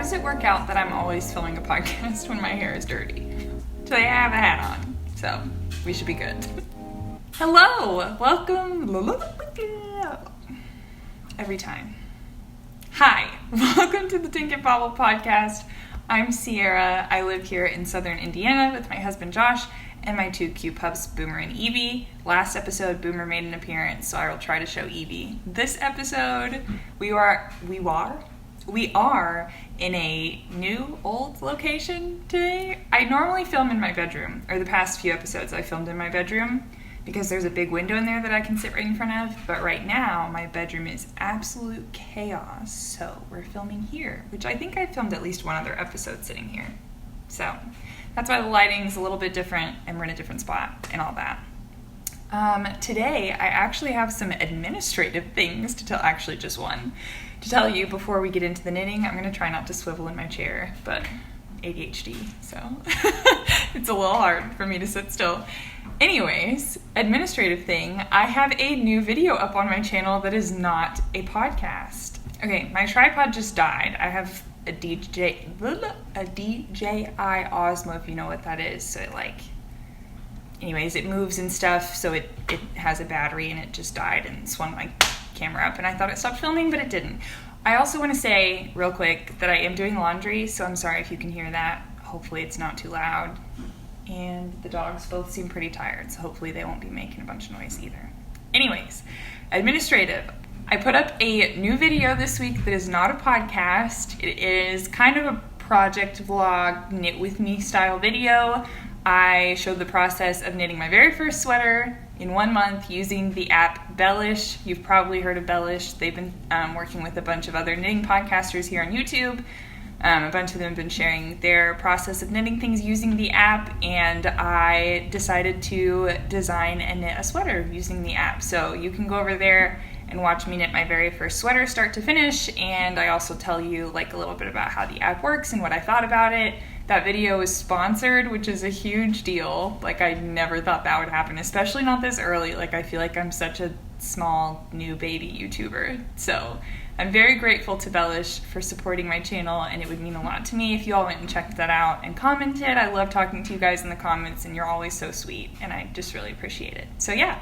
does it work out that I'm always filming a podcast when my hair is dirty? Today I have a hat on, so we should be good. Hello, welcome. Every time. Hi, welcome to the Tink and Bobble podcast. I'm Sierra. I live here in southern Indiana with my husband Josh and my two cute pups, Boomer and Evie. Last episode, Boomer made an appearance, so I will try to show Evie. This episode, we are in a new old location today. I normally film in my bedroom, or the past few episodes I filmed in my bedroom, because there's a big window in there that I can sit right in front of, but right now my bedroom is absolute chaos, so we're filming here, which I think I filmed at least one other episode sitting here. So that's why the lighting's a little bit different and we're in a different spot and all that. Today I actually have some administrative things to tell, actually just one, to tell you before we get into the knitting. I'm going to try not to swivel in my chair, but ADHD, so it's a little hard for me to sit still. Anyways, administrative thing, I have a new video up on my channel that is not a podcast. Okay, my tripod just died. I have a DJI Osmo, if you know what that is. So it moves and stuff, so it has a battery and it just died and swung my camera up and I thought it stopped filming, but it didn't. I also want to say real quick that I am doing laundry, so I'm sorry if you can hear that. Hopefully it's not too loud. And the dogs both seem pretty tired, so hopefully they won't be making a bunch of noise either. Anyways, administrative. I put up a new video this week that is not a podcast. It is kind of a project vlog, knit with me style video. I showed the process of knitting my very first sweater in 1 month using the app Bellish. You've probably heard of Bellish. They've been working with a bunch of other knitting podcasters here on YouTube. A bunch of them have been sharing their process of knitting things using the app, and I decided to design and knit a sweater using the app. So you can go over there and watch me knit my very first sweater start to finish, and I also tell you a little bit about how the app works and what I thought about it. That video is sponsored, which is a huge deal. I never thought that would happen, especially not this early. I feel like I'm such a small new baby YouTuber. So I'm very grateful to Bellish for supporting my channel, and it would mean a lot to me if you all went and checked that out and commented. I love talking to you guys in the comments, and you're always so sweet, and I just really appreciate it. So yeah,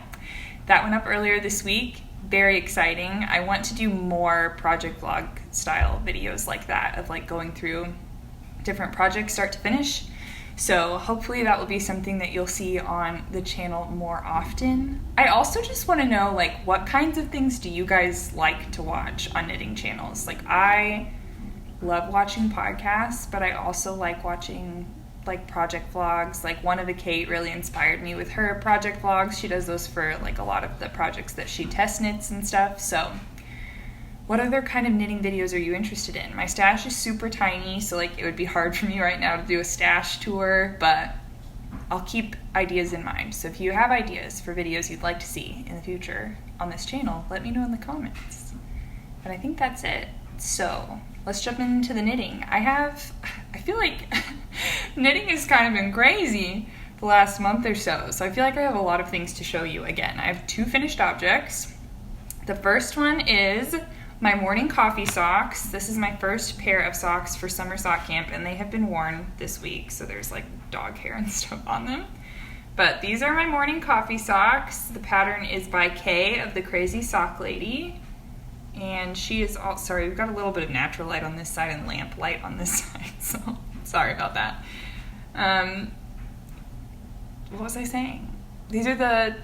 that went up earlier this week. Very exciting. I want to do more project vlog style videos like that, of going through different projects start to finish. So hopefully that will be something that you'll see on the channel more often. I also just want to know what kinds of things do you guys like to watch on knitting channels? I love watching podcasts, but I also like watching project vlogs. One of the Kate really inspired me with her project vlogs. She does those for a lot of the projects that she test knits and stuff. So what other kind of knitting videos are you interested in? My stash is super tiny, so it would be hard for me right now to do a stash tour, but I'll keep ideas in mind. So if you have ideas for videos you'd like to see in the future on this channel, let me know in the comments. But I think that's it. So let's jump into the knitting. I feel like knitting has kind of been crazy the last month or so. So I feel like I have a lot of things to show you. Again, I have 2 finished objects. The first one is my morning coffee socks. This is my first pair of socks for summer sock camp, and they have been worn this week, so there's dog hair and stuff on them. But these are my morning coffee socks. The pattern is by Kay of the Crazy Sock Lady, and she is all, sorry, we've got a little bit of natural light on this side and lamp light on this side, so sorry about that. What was I saying? These are the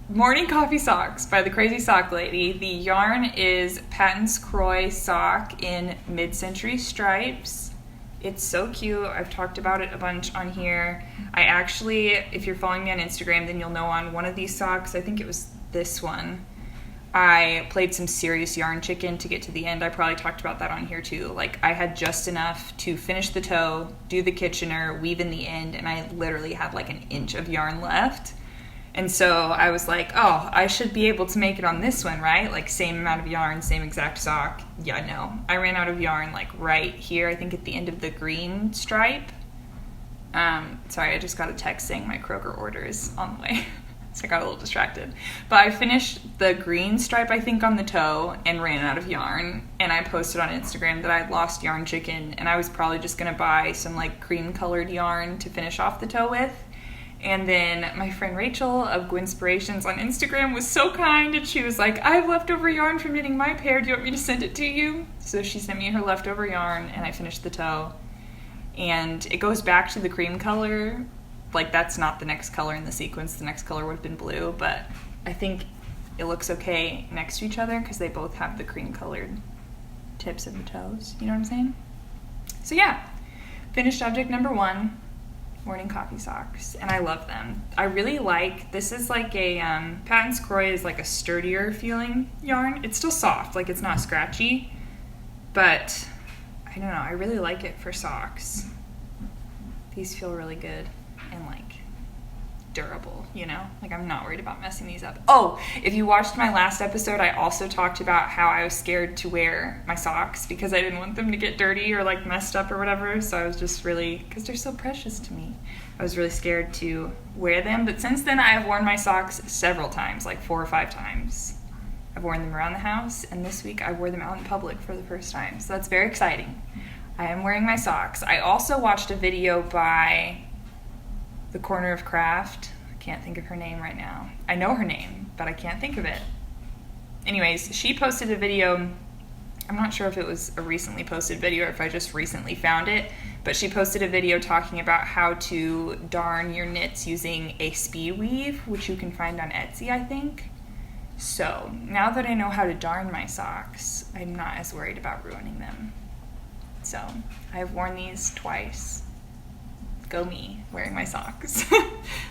morning coffee socks by the Crazy Sock Lady. The yarn is Patons Kroy sock in Midcentury stripes. It's so cute. I've talked about it a bunch on here. I actually, if you're following me on Instagram, then you'll know on one of these socks, I think it was this one, I played some serious yarn chicken to get to the end. I probably talked about that on here too. I had just enough to finish the toe, do the Kitchener, weave in the end, and I literally had an inch of yarn left. And so I was oh, I should be able to make it on this one, right? Same amount of yarn, same exact sock. Yeah, no. I ran out of yarn, right here, I think at the end of the green stripe. Sorry, I just got a text saying my Kroger order is on the way. So I got a little distracted. But I finished the green stripe, I think, on the toe and ran out of yarn. And I posted on Instagram that I had lost yarn chicken, and I was probably just going to buy some like cream colored yarn to finish off the toe with. And then my friend Rachel of Gwinspirations on Instagram was so kind, and she was like, I have leftover yarn from knitting my pair. Do you want me to send it to you? So she sent me her leftover yarn, and I finished the toe. And it goes back to the cream color. Like, that's not the next color in the sequence. The next color would have been blue, but I think it looks okay next to each other because they both have the cream colored tips of the toes. You know what I'm saying? So yeah, finished object number 1, morning coffee socks, and I love them. I really like, this is like a, Patons Kroy is like a sturdier feeling yarn. It's still soft, like it's not scratchy, but I don't know, I really like it for socks. These feel really good and like durable, you know? Like I'm not worried about messing these up. Oh, if you watched my last episode, I also talked about how I was scared to wear my socks because I didn't want them to get dirty or like messed up or whatever. So I was just really, because they're so precious to me, I was really scared to wear them. But since then I have worn my socks several times, like 4 or 5 times. I've worn them around the house, and this week I wore them out in public for the first time. So that's very exciting. I am wearing my socks. I also watched a video by The Corner of Craft. I can't think of her name right now. I know her name, but I can't think of it. Anyways, she posted a video. I'm not sure if it was a recently posted video or if I just recently found it, but she posted a video talking about how to darn your knits using a speed weave, which you can find on Etsy, I think. So now that I know how to darn my socks, I'm not as worried about ruining them. So I've worn these twice. Go me, wearing my socks.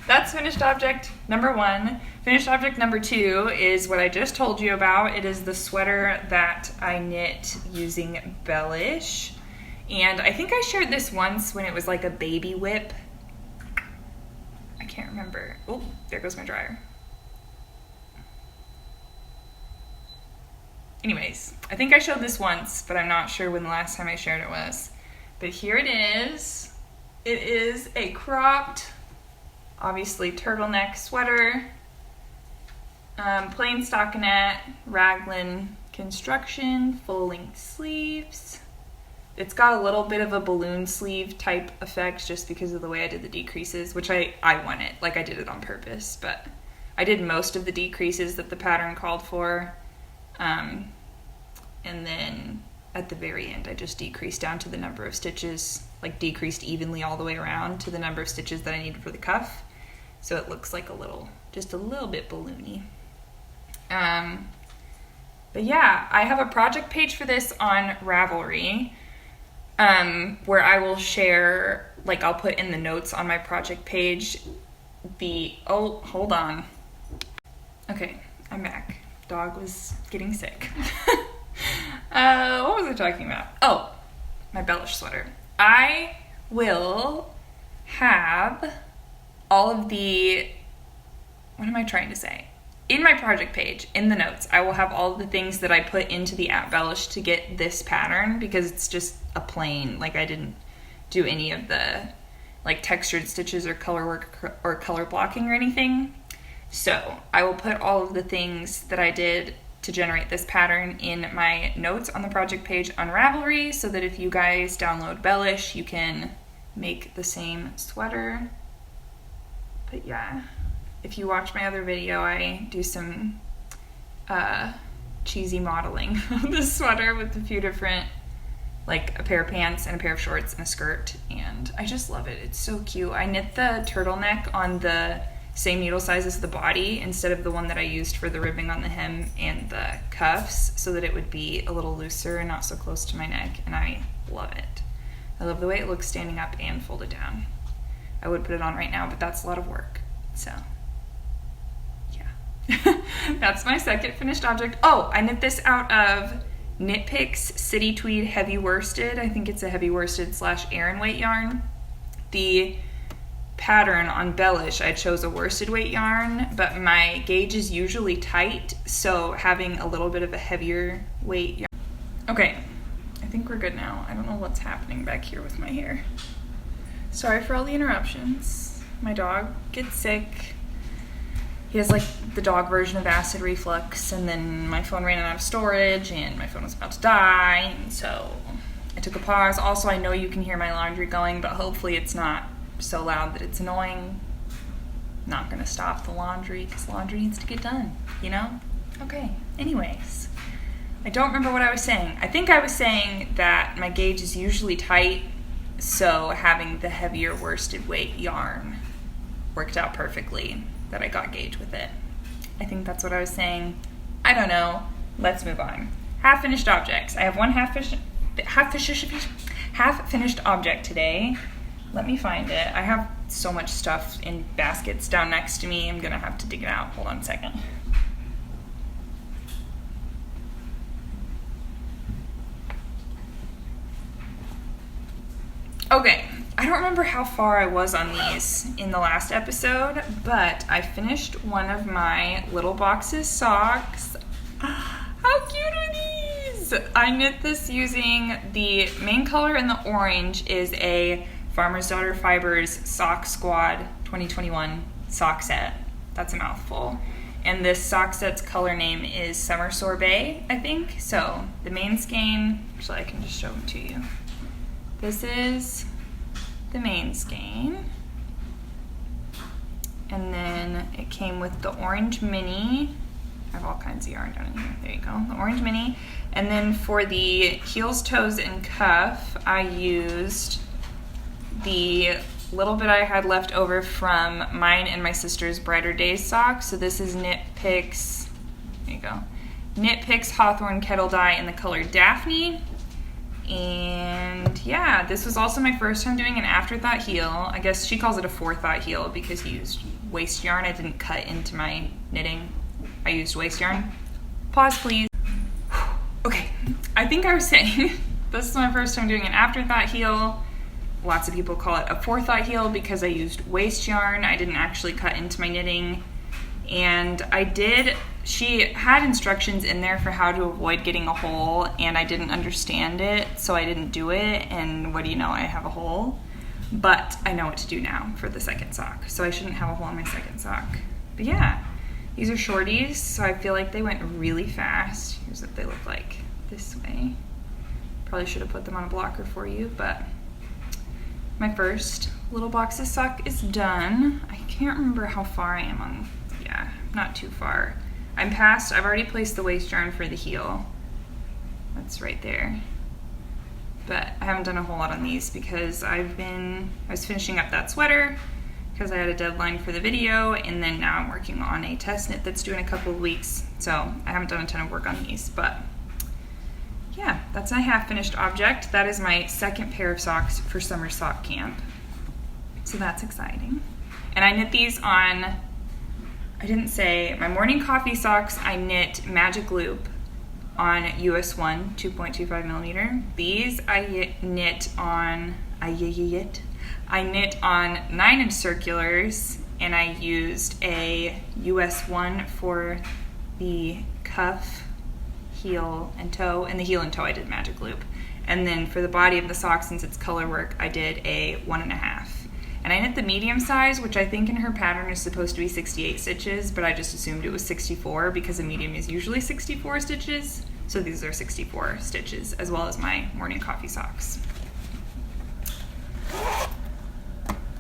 That's finished object number 1. Finished object number 2 is what I just told you about. It is the sweater that I knit using Bellish. And I think I shared this once when it was like a baby whip. I can't remember. Oh, there goes my dryer. Anyways, I think I showed this once, but I'm not sure when the last time I shared it was. But here it is. It is a cropped, obviously turtleneck sweater, plain stockinette, raglan construction, full-length sleeves. It's got a little bit of a balloon sleeve type effect just because of the way I did the decreases, which I want it, like I did it on purpose, but I did most of the decreases that the pattern called for. And then at the very end, I just decreased down to the number of stitches, like decreased evenly all the way around to the number of stitches that I needed for the cuff. So it looks like just a little bit balloony. But yeah, I have a project page for this on Ravelry, where I will share, like I'll put in the notes on my project page oh, hold on. Okay, I'm back. Dog was getting sick. What was I talking about? Oh, my Bellish sweater. I will have all of what am I trying to say? In my project page, in the notes, I will have all of the things that I put into the app Bellish to get this pattern, because it's just a plain, like I didn't do any of the like textured stitches or color work or color blocking or anything. So I will put all of the things that I did to generate this pattern in my notes on the project page on Ravelry, so that if you guys download Bellish, you can make the same sweater. But yeah, if you watch my other video, I do some cheesy modeling of this sweater with a few different, like a pair of pants and a pair of shorts and a skirt, and I just love it. It's so cute. I knit the turtleneck on the same needle size as the body instead of the one that I used for the ribbing on the hem and the cuffs, so that it would be a little looser and not so close to my neck, and I love it. I love the way it looks standing up and folded down. I would put it on right now, but that's a lot of work, so yeah. That's my second finished object. Oh, I knit this out of Knit Picks City Tweed Heavy Worsted. I think it's a heavy worsted / Aran weight yarn. The pattern on Bellish, I chose a worsted weight yarn, but my gauge is usually tight, so having a little bit of a heavier weight yarn. Okay, I think we're good now. I don't know what's happening back here with my hair. Sorry for all the interruptions. My dog gets sick. he has like the dog version of acid reflux, and then my phone ran out of storage and my phone was about to die, and so I took a pause. Also, I know you can hear my laundry going, but hopefully it's not so loud that it's annoying. Not gonna stop the laundry because laundry needs to get done, you know? Okay, anyways. I don't remember what I was saying. I think I was saying that my gauge is usually tight, so having the heavier worsted weight yarn worked out perfectly, that I got gauge with it. I think that's what I was saying. I don't know. Let's move on. Half finished objects. I have one half finished object today. Let me find it. I have so much stuff in baskets down next to me. I'm gonna have to dig it out. Hold on a second. Okay, I don't remember how far I was on these in the last episode, but I finished one of my little boxes socks. How cute are these? I knit this using the main color in the orange is a Farmer's Daughter Fibers Sock Squad 2021 sock set. That's a mouthful. And this sock set's color name is Summer Sorbet, I think. So the main skein, actually I can just show them to you. This is the main skein. And then it came with the orange mini. I have all kinds of yarn down in here. There you go, the orange mini. And then for the heels, toes, and cuff, I used the little bit I had left over from mine and my sister's Brighter Days socks. So this is Knit Picks, there you go, Knit Picks Hawthorne Kettle dye in the color Daphne. And yeah, this was also my first time doing an afterthought heel. I guess she calls it a forethought heel because he used waste yarn. I didn't cut into my knitting. I used waste yarn. Pause, please. Okay, I think I was saying this is my first time doing an afterthought heel. Lots of people call it a forethought heel because I used waste yarn. I didn't actually cut into my knitting. And she had instructions in there for how to avoid getting a hole, and I didn't understand it, so I didn't do it, and what do you know, I have a hole. But I know what to do now for the second sock, so I shouldn't have a hole in my second sock. But yeah, these are shorties, so I feel like they went really fast. Here's what they look like this way. Probably should have put them on a blocker for you, but my first little boxes sock is done. I can't remember how far I am on, yeah, not too far. I've already placed the waste yarn for the heel. That's right there. But I haven't done a whole lot on these because I was finishing up that sweater because I had a deadline for the video, and then now I'm working on a test knit that's due in a couple of weeks. So I haven't done a ton of work on these, but yeah, that's my half finished object. That is my second pair of socks for summer sock camp. So that's exciting. And I knit these on, I didn't say, my morning coffee socks, I knit Magic Loop on US 1 2.25 millimeter. These I knit on 9-inch circulars, and I used a US 1 for the cuff, heel, and toe. And the heel and toe I did Magic Loop. And then for the body of the sock, since it's color work, I did a 1.5. And I knit the medium size, which I think in her pattern is supposed to be 68 stitches, but I just assumed it was 64 because a medium is usually 64 stitches. So these are 64 stitches, as well as my morning coffee socks.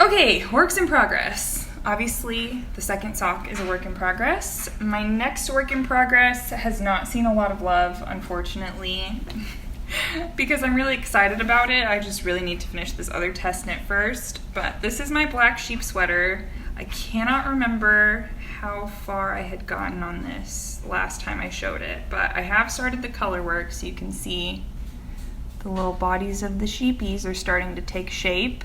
Okay, works in progress. Obviously, the second sock is a work in progress. My next work in progress has not seen a lot of love, unfortunately, because I'm really excited about it. I just really need to finish this other test knit first. But this is my black sheep sweater. I cannot remember how far I had gotten on this last time I showed it, but I have started the color work, so you can see the little bodies of the sheepies are starting to take shape.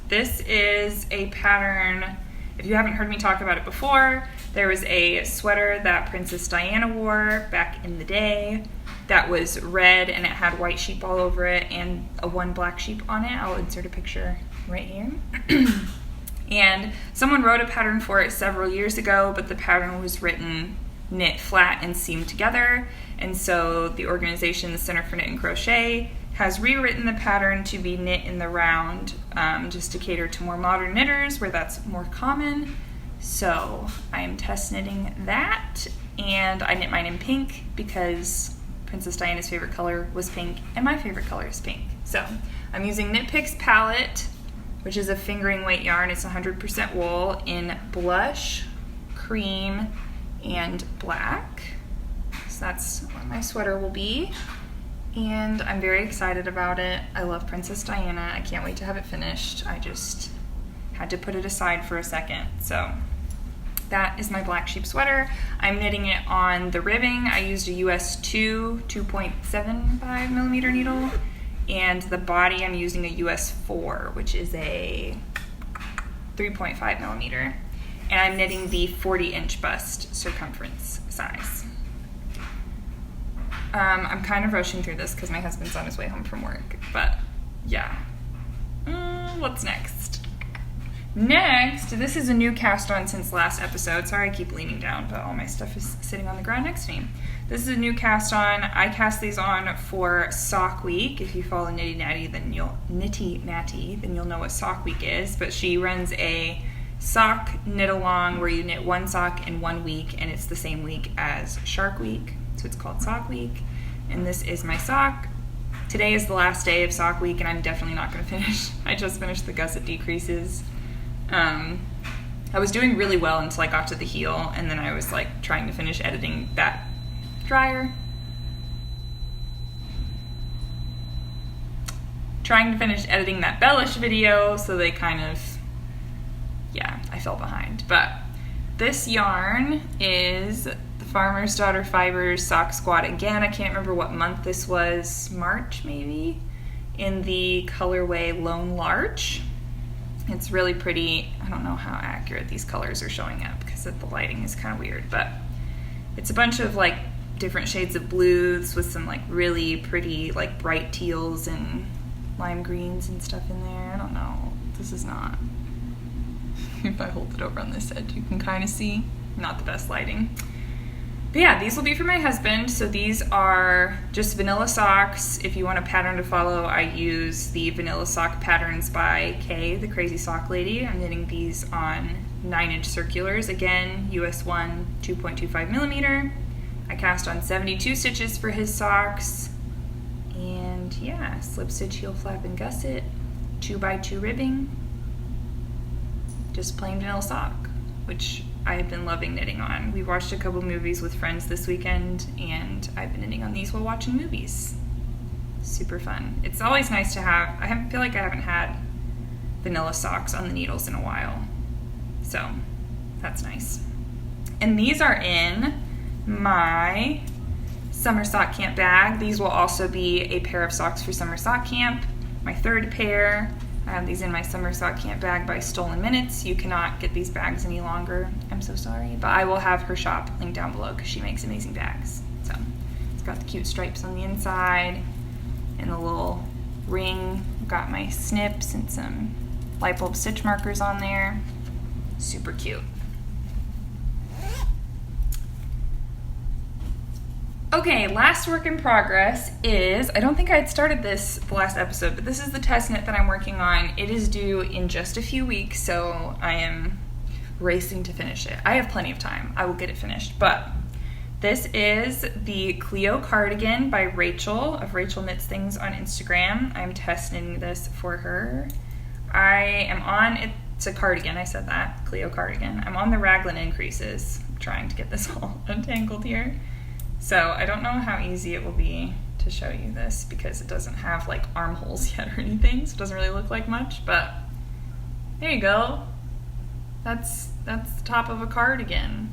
This is a pattern, if you haven't heard me talk about it before, there was a sweater that Princess Diana wore back in the day that was red and it had white sheep all over it and one black sheep on it. I'll insert a picture right here. And someone wrote a pattern for it several years ago, but the pattern was written knit flat and seamed together. And so the organization, the Center for Knit and Crochet, has rewritten the pattern to be knit in the round, just to cater to more modern knitters where that's more common. So I am test knitting that, and I knit mine in pink because Princess Diana's favorite color was pink, and my favorite color is pink. So I'm using Knit Picks palette, which is a fingering weight yarn. It's 100% wool in blush, cream, and black. So that's what my sweater will be. And I'm very excited about it. I love Princess Diana. I can't wait to have it finished. I just had to put it aside for a second. So that is my black sheep sweater. I'm knitting it on the ribbing. I used a US 2.75 millimeter needle. And the body I'm using a US 4, which is a 3.5 millimeter. And I'm knitting the 40-inch bust circumference size. I'm kind of rushing through this because my husband's on his way home from work, but yeah. What's next? Next, this is a new cast on since last episode. Sorry I keep leaning down, but all my stuff is sitting on the ground next to me. This is a new cast on. I cast these on for Sock Week. If you follow Nitty Natty, then you'll know what Sock Week is. But she runs a sock knit along where you knit one sock in 1 week, and it's the same week as Shark Week. So it's called Sock Week. And this is my sock. Today is the last day of Sock Week, and I'm definitely not going to finish. I just finished the gusset decreases. I was doing really well until I got to the heel, and then I was like trying to finish editing that dryer. Trying to finish editing that Bellish video, so they kind of, yeah, I fell behind. But this yarn is the Farmer's Daughter Fibers Sock Squad. Again, I can't remember what month this was, March maybe, in the colorway Lone Larch. It's really pretty. I don't know how accurate these colors are showing up because the lighting is kind of weird, but it's a bunch of like different shades of blues with some like really pretty like bright teals and lime greens and stuff in there. I don't know. This is not. If I hold it over on this edge, you can kind of see. Not the best lighting. But yeah, these will be for my husband. So these are just vanilla socks. If you want a pattern to follow, I use the Vanilla Sock Patterns by Kay, the Crazy Sock Lady. I'm knitting these on 9-inch circulars. Again, US 1, 2.25 millimeter. I cast on 72 stitches for his socks. And yeah, slip stitch, heel flap, and gusset. 2x2 ribbing. Just plain vanilla sock, which I have been loving knitting on. We watched a couple movies with friends this weekend, and I've been knitting on these while watching movies. Super fun. It's always nice to have. I feel like I haven't had vanilla socks on the needles in a while, so that's nice. And these are in my summer sock camp bag. These will also be a pair of socks for summer sock camp. My third pair. I have these in my summer sock camp bag by Stolen Minutes. You cannot get these bags any longer. I'm so sorry. But I will have her shop linked down below because she makes amazing bags. So it's got the cute stripes on the inside and the little ring. I've got my snips and some light bulb stitch markers on there. Super cute. Okay, last work in progress is, I don't think I had started this the last episode, but this is the test knit that I'm working on. It is due in just a few weeks, so I am racing to finish it. I have plenty of time. I will get it finished, but this is the Cleo Cardigan by Rachel of Rachel Knits Things on Instagram. I'm test knitting this for her. I am on, it's a cardigan, I said that, Cleo Cardigan. I'm on the raglan increases. I'm trying to get this all untangled here. So I don't know how easy it will be to show you this because it doesn't have like armholes yet or anything, so it doesn't really look like much, but there you go. That's the top of a cardigan.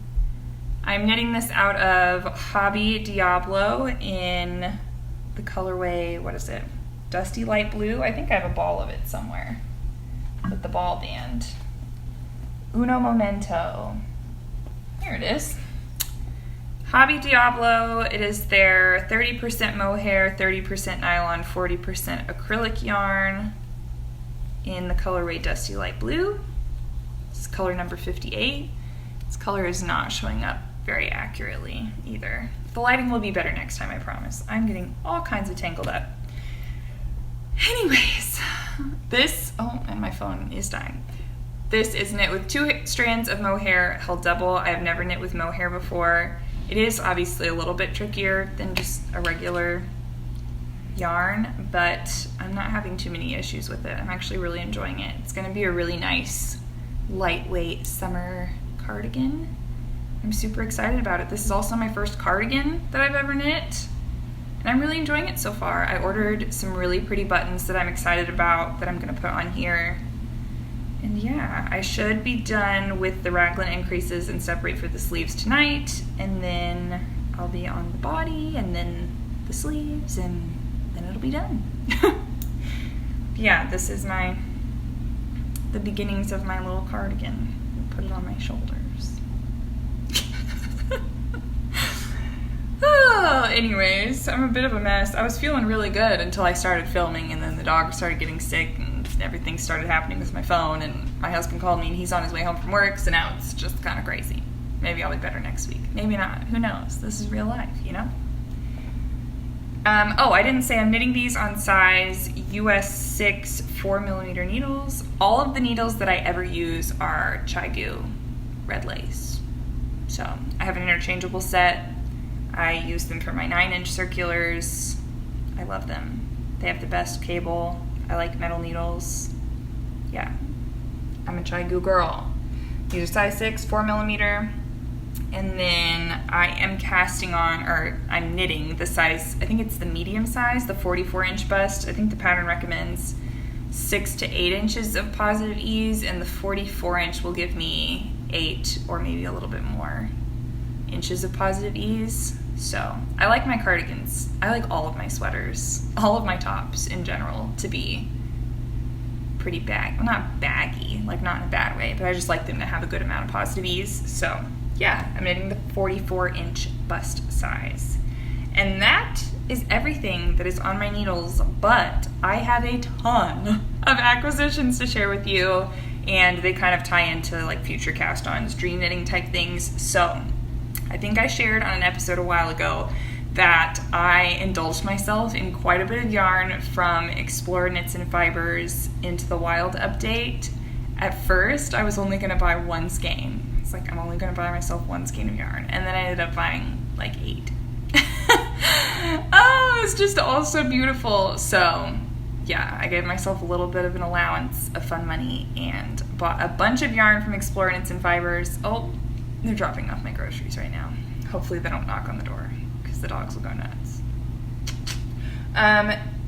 I'm knitting this out of Hobbii Diablo in the colorway, what is it? Dusty Light Blue. I think I have a ball of it somewhere with the ball band. Uno Momento. Here it is. Hobbii Diablo, it is their 30% mohair, 30% nylon, 40% acrylic yarn in the colorway Dusty Light Blue. This is color number 58. This color is not showing up very accurately either. The lighting will be better next time, I promise. I'm getting all kinds of tangled up. Anyways, this, oh, and my phone is dying. This is knit with 2 strands of mohair held double. I have never knit with mohair before. It is obviously a little bit trickier than just a regular yarn, but I'm not having too many issues with it. I'm actually really enjoying it. It's going to be a really nice, lightweight summer cardigan. I'm super excited about it. This is also my first cardigan that I've ever knit, and I'm really enjoying it so far. I ordered some really pretty buttons that I'm excited about that I'm going to put on here. And yeah, I should be done with the raglan increases and separate for the sleeves tonight, and then I'll be on the body and then the sleeves, and then it'll be done. Yeah, this is the beginnings of my little cardigan. Put it on my shoulders. Oh, anyways, I'm a bit of a mess. I was feeling really good until I started filming, and then the dog started getting sick and everything started happening with my phone, and my husband called me and he's on his way home from work, so now it's just kind of crazy. Maybe I'll be better next week. Maybe not. Who knows? This is real life, you know? Oh, I didn't say I'm knitting these on size US 6 4mm needles. All of the needles that I ever use are Chai-Gu red lace. So I have an interchangeable set. I use them for my 9-inch circulars. I love them. They have the best cable. I like metal needles. Yeah, I'm a Chai-Gu girl. These are size 6 4mm. And then I am casting on, or I'm knitting the size, I think it's the medium size, the 44-inch bust. I think the pattern recommends 6 to 8 inches of positive ease, and the 44-inch will give me 8 or maybe a little bit more inches of positive ease. So I like my cardigans. I like all of my sweaters, all of my tops in general, to be pretty well, not baggy, like not in a bad way, but I just like them to have a good amount of positive ease. So yeah, I'm knitting the 44-inch bust size. And that is everything that is on my needles, but I have a ton of acquisitions to share with you, and they kind of tie into like future cast-ons, dream knitting type things. So I think I shared on an episode a while ago that I indulged myself in quite a bit of yarn from Explore Knits and Fibers into the Wild update. At first, I was only going to buy one skein. It's like, I'm only going to buy myself one skein of yarn. And then I ended up buying like 8. Oh, it's just all so beautiful. So yeah, I gave myself a little bit of an allowance of fun money and bought a bunch of yarn from Explore Knits and Fibers. Oh, they're dropping off my groceries right now. Hopefully they don't knock on the door, because the dogs will go nuts.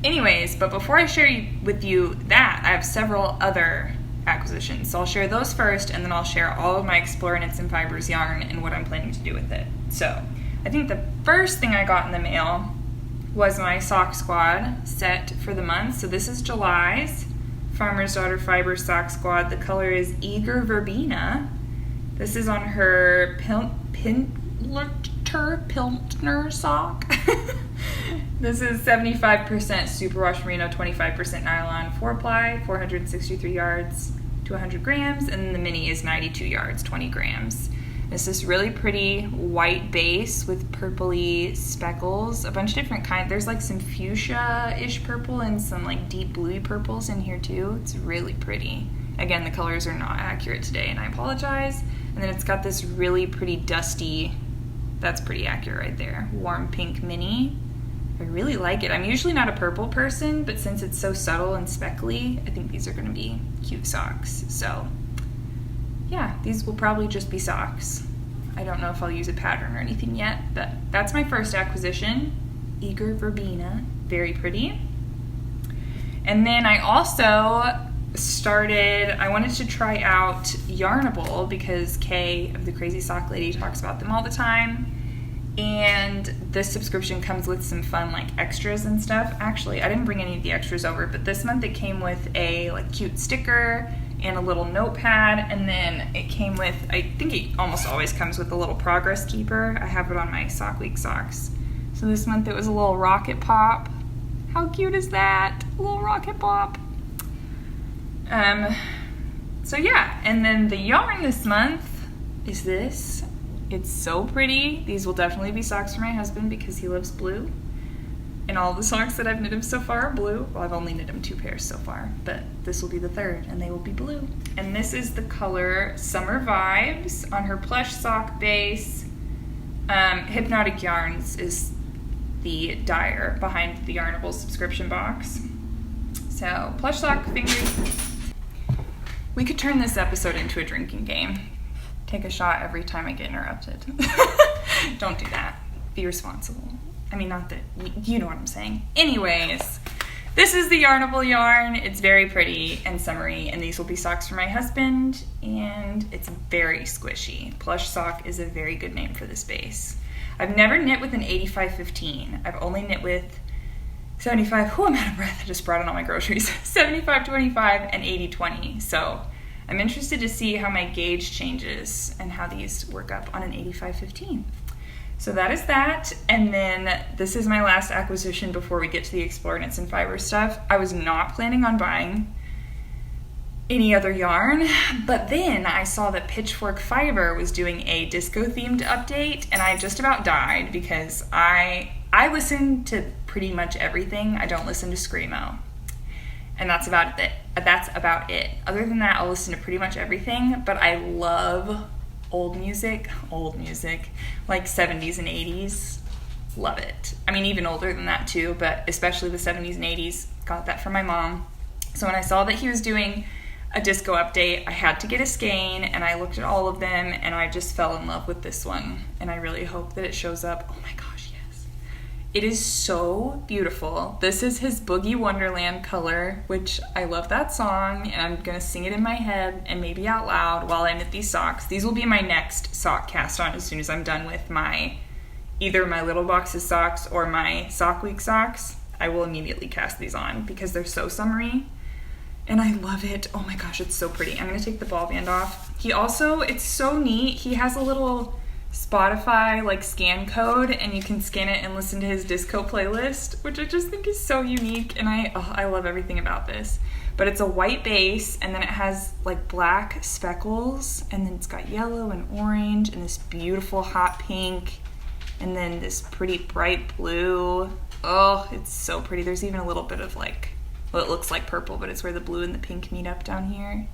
Anyways, but before I share with you that, I have several other acquisitions. So I'll share those first, and then I'll share all of my Explore Knits and Fibers yarn and what I'm planning to do with it. So I think the first thing I got in the mail was my Sock Squad set for the month. So this is July's Farmer's Daughter Fiber Sock Squad. The color is Eager Verbena. This is on her Piltner sock. This is 75% superwash merino, 25% nylon, 4-ply, 463 yards to 100 grams, and the mini is 92 yards, 20 grams. It's this really pretty white base with purpley speckles, a bunch of different kinds. There's like some fuchsia-ish purple and some like deep bluey purples in here too. It's really pretty. Again, the colors are not accurate today, and I apologize. And then it's got this really pretty dusty, that's pretty accurate right there, warm pink mini. I really like it. I'm usually not a purple person, but since it's so subtle and speckly, I think these are going to be cute socks. So yeah, these will probably just be socks. I don't know if I'll use a pattern or anything yet, but that's my first acquisition. Eager Verbena, very pretty. And then I also I wanted to try out Yarnable because Kay of the Crazy Sock Lady talks about them all the time. And this subscription comes with some fun like extras and stuff. Actually, I didn't bring any of the extras over, but this month it came with a like cute sticker and a little notepad, and then it came with, I think it almost always comes with a little progress keeper. I have it on my Sock Week socks. So this month it was a little rocket pop. How cute is that? A little rocket pop. So yeah, and then the yarn this month is this. It's so pretty. These will definitely be socks for my husband because he loves blue. And all the socks that I've knitted so far are blue. Well, I've only knitted 2 pairs so far, but this will be the 3rd, and they will be blue. And this is the color Summer Vibes on her Plush Sock base. Hypnotic Yarns is the dyer behind the Yarnable subscription box. So, Plush Sock fingers. We could turn this episode into a drinking game. Take a shot every time I get interrupted. Don't do that. Be responsible. I mean, not that, you know what I'm saying. Anyways, this is the Yarnable yarn. It's very pretty and summery, and these will be socks for my husband, and it's very squishy. Plush Sock is a very good name for this base. I've never knit with an 85-15. I've only knit with 75, I'm out of breath, I just brought in all my groceries. 75-25 and 80-20. So I'm interested to see how my gauge changes and how these work up on an 85-15. So that is that, and then this is my last acquisition before we get to the Explore Knits and Fiber stuff. I was not planning on buying any other yarn, but then I saw that Pitchfork Fiber was doing a disco-themed update, and I just about died because I listen to pretty much everything. I don't listen to Screamo, and that's about it. Other than that, I'll listen to pretty much everything, but I love old music, like 70s and 80s. Love it. I mean, even older than that too, but especially the 70s and 80s. Got that from my mom. So when I saw that he was doing a disco update, I had to get a skein, and I looked at all of them, and I just fell in love with this one, and I really hope that it shows up. Oh my gosh, yes. It is so beautiful. This is his Boogie Wonderland color, which I love that song, and I'm gonna sing it in my head and maybe out loud while I knit these socks. These will be my next sock cast on as soon as I'm done with either my Little Boxes socks or my Sock Week socks. I will immediately cast these on because they're so summery, and I love it. Oh my gosh, it's so pretty. I'm gonna take the ball band off. It's so neat. He has a little Spotify scan code, and you can scan it and listen to his disco playlist, which I just think is so unique, and I love everything about this. But it's a white base, and then it has black speckles, and then it's got yellow and orange and this beautiful hot pink, and then this pretty bright blue. Oh, it's so pretty. There's even a little bit of it looks like purple, but it's where the blue and the pink meet up down here.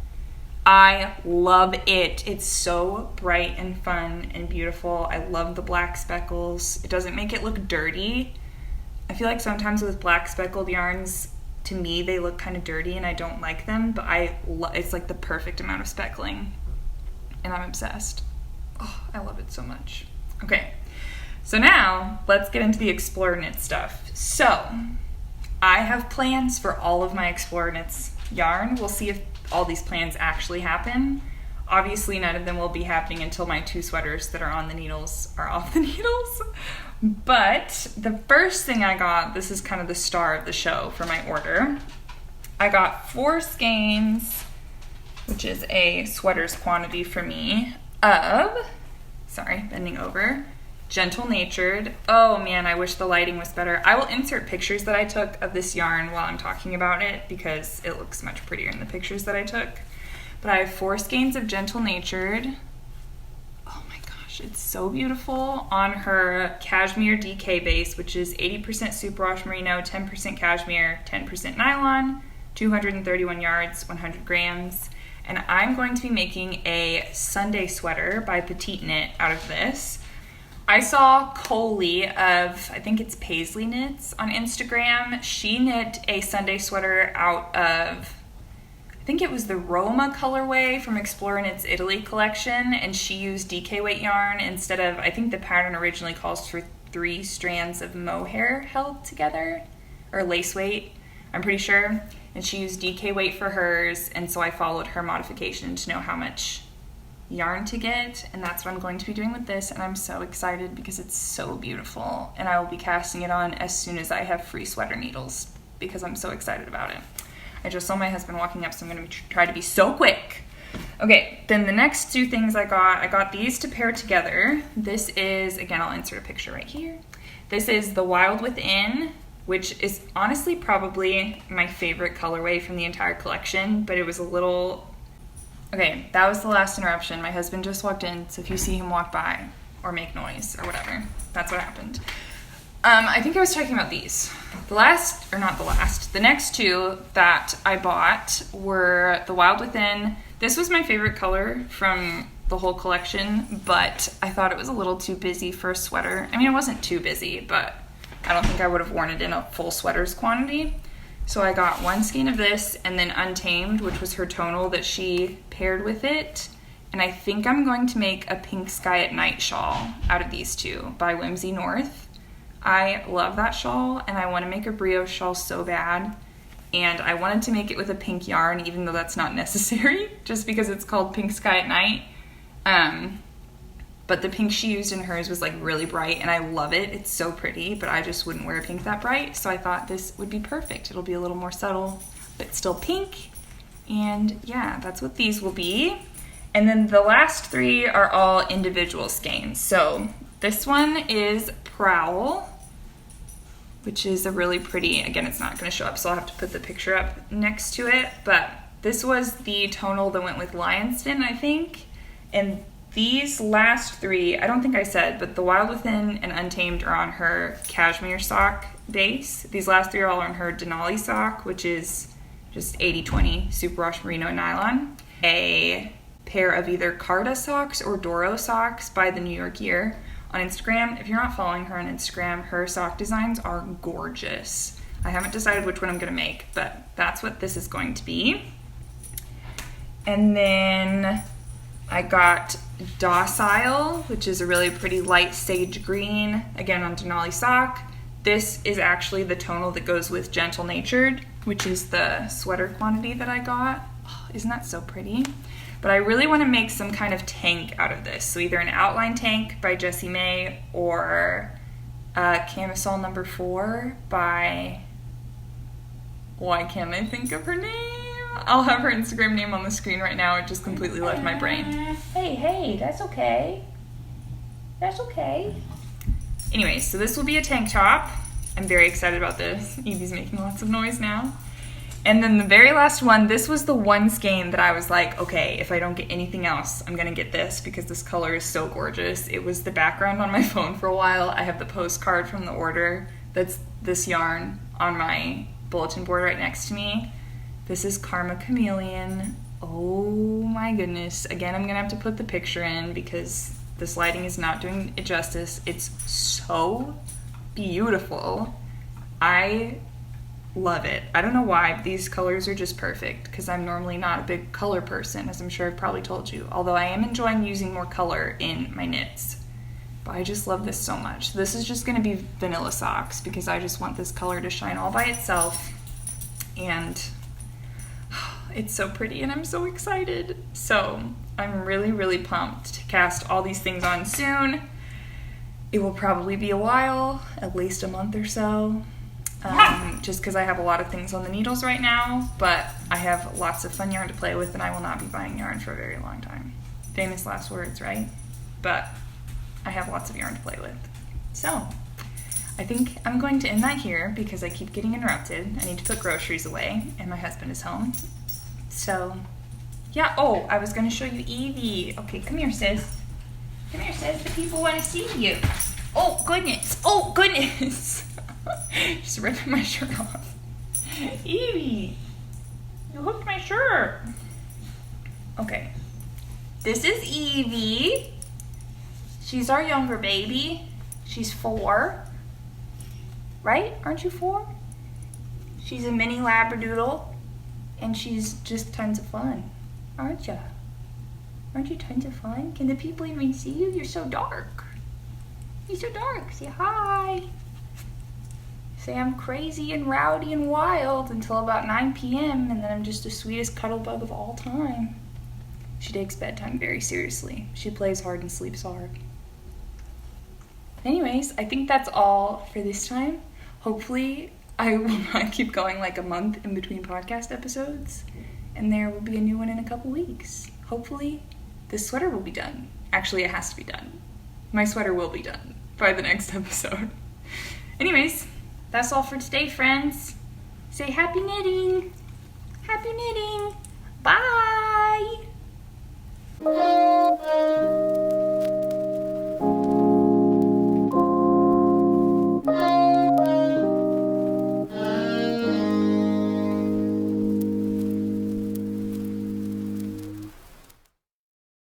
I love it. It's so bright and fun and beautiful. I love the black speckles. It doesn't make it look dirty. I feel like sometimes with black speckled yarns, to me, they look kind of dirty and I don't like them, but it's the perfect amount of speckling, and I'm obsessed. Oh, I love it so much. Okay, so now let's get into the Explore Knit stuff. So I have plans for all of my Explore Knits yarn. We'll see if all these plans actually happen. Obviously, none of them will be happening until my 2 sweaters that are on the needles are off the needles. But the first thing I got, this is kind of the star of the show for my order. I got 4 skeins, which is a sweater's quantity for me, of, bending over, Gentle Natured. Oh man, I wish the lighting was better. I will insert pictures that I took of this yarn while I'm talking about it because it looks much prettier in the pictures that I took. But I have 4 skeins of Gentle Natured. Oh my gosh, it's so beautiful on her Cashmere DK base, which is 80% superwash merino, 10% cashmere, 10% nylon, 231 yards, 100 grams. And I'm going to be making a Sunday sweater by Petite Knit out of this. I saw Coley of, I think it's Paisley Knits on Instagram. She knit a Sunday sweater out of, I think it was the Roma colorway from Explore Knits Italy collection, and she used DK weight yarn instead of, I think the pattern originally calls for 3 strands of mohair held together, or lace weight, I'm pretty sure. And she used DK weight for hers, and so I followed her modification to know how much yarn to get, and that's what I'm going to be doing with this, and I'm so excited because it's so beautiful, and I will be casting it on as soon as I have free sweater needles because I'm so excited about it. I just saw my husband walking up, so I'm going to try to be so quick. Okay, then the next 2 things I got these to pair together. This is, again, I'll insert a picture right here. This is the Wild Within, which is honestly probably my favorite colorway from the entire collection, but it was a little... Okay, that was the last interruption. My husband just walked in, so if you see him walk by or make noise or whatever, that's what happened. I think I was talking about these. The next two that I bought were the Wild Within. This was my favorite color from the whole collection, but I thought it was a little too busy for a sweater. I mean, it wasn't too busy, but I don't think I would have worn it in a full sweater's quantity. So I got one skein of this, and then Untamed, which was her tonal that she paired with it. And I think I'm going to make a Pink Sky at Night shawl out of these two by Whimsy North. I love that shawl, and I want to make a brioche shawl so bad. And I wanted to make it with a pink yarn, even though that's not necessary, just because it's called Pink Sky at Night. But the pink she used in hers was like really bright, and I love it. It's so pretty, but I just wouldn't wear a pink that bright, so I thought this would be perfect. It'll be a little more subtle, but still pink. And yeah, that's what these will be. And then the last three are all individual skeins. So this one is Prowl, which is a really pretty, again, it's not going to show up, so I'll have to put the picture up next to it. But this was the tonal that went with Lionsden, I think. And these last three, I don't think I said, but the Wild Within and Untamed are on her cashmere sock base. These last three are all on her Denali sock, which is just 80/20 superwash merino and nylon. A pair of either Carta socks or Doro socks by the New York Year on Instagram. If you're not following her on Instagram, her sock designs are gorgeous. I haven't decided which one I'm going to make, but that's what this is going to be. And then I got Docile, which is a really pretty light sage green, again on Denali sock. This is actually the tonal that goes with Gentle Natured, which is the sweater quantity that I got. Oh, isn't that so pretty? But I really want to make some kind of tank out of this. So either an outline tank by Jessie May or Camisole number 4 by, why can't I think of her name? I'll have her Instagram name on the screen right now. It just completely left my brain. Hey, that's okay. That's okay. Anyways, so this will be a tank top. I'm very excited about this. Evie's making lots of noise now. And then the very last one, this was the one skein that I was like, okay, if I don't get anything else, I'm gonna get this because this color is so gorgeous. It was the background on my phone for a while. I have the postcard from the order that's this yarn on my bulletin board right next to me. This is Karma Chameleon. Oh my goodness. Again, I'm gonna have to put the picture in because this lighting is not doing it justice. It's so beautiful. I love it. I don't know why. These colors are just perfect because I'm normally not a big color person, as I'm sure I've probably told you. Although I am enjoying using more color in my knits. But I just love this so much. This is just gonna be vanilla socks because I just want this color to shine all by itself. And it's so pretty and I'm so excited. So I'm really, really pumped to cast all these things on soon. It will probably be a while, at least a month or so. Just because I have a lot of things on the needles right now, but I have lots of fun yarn to play with and I will not be buying yarn for a very long time. Famous last words, right? But I have lots of yarn to play with. So I think I'm going to end that here because I keep getting interrupted. I need to put groceries away and my husband is home. So yeah, oh, I was going to show you Evie. Okay, come here, sis. Come here, sis. The people want to see you. Oh, goodness. Oh, goodness. Just ripping my shirt off. Evie, you hooked my shirt. Okay. This is Evie. She's our younger baby. She's 4. Right? Aren't you 4? She's a mini labradoodle. And she's just tons of fun. Aren't ya? Aren't you tons of fun? Can the people even see you? You're so dark. You're so dark. Say hi. Say I'm crazy and rowdy and wild until about 9 p.m. and then I'm just the sweetest cuddle bug of all time. She takes bedtime very seriously. She plays hard and sleeps hard. Anyways, I think that's all for this time. Hopefully, I will not keep going like a month in between podcast episodes, and there will be a new one in a couple weeks. Hopefully, this sweater will be done. Actually, it has to be done. My sweater will be done by the next episode. Anyways, that's all for today, friends. Say happy knitting. Happy knitting. Bye.